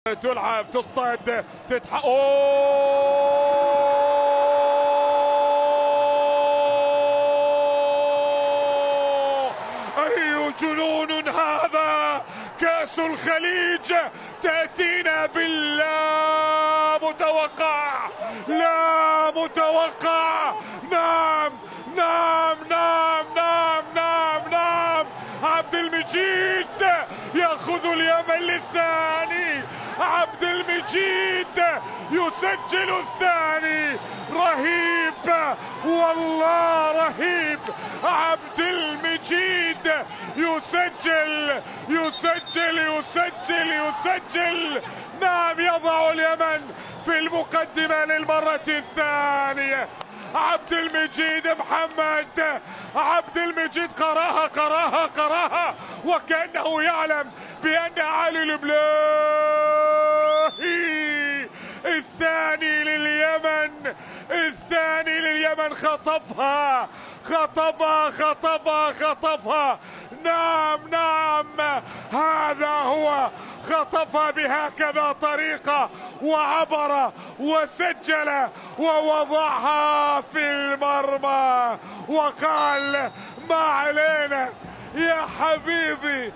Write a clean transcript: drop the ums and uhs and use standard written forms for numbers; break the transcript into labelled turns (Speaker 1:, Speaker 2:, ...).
Speaker 1: تلعب تصطاد أوه أي جنون هذا. كأس الخليج تأتينا باللا متوقع، لا متوقع. نعم نعم نعم نعم نعم نعم. عبد المجيد يأخذ اليمن للثاني. عبد المجيد يسجل الثاني. رهيب والله رهيب. عبد المجيد يسجل يسجل يسجل يسجل. نعم يضع اليمن في المقدمة للمرة الثانية. عبد المجيد محمد، عبد المجيد قراها وكأنه يعلم بأن علي البلاهي الثاني لليمن، الثاني لليمن. خطفها. نعم نعم هذا هو. خطفها بهكذا طريقة وعبر وسجل ووضعها في المرمى وقال ما علينا يا حبيبي.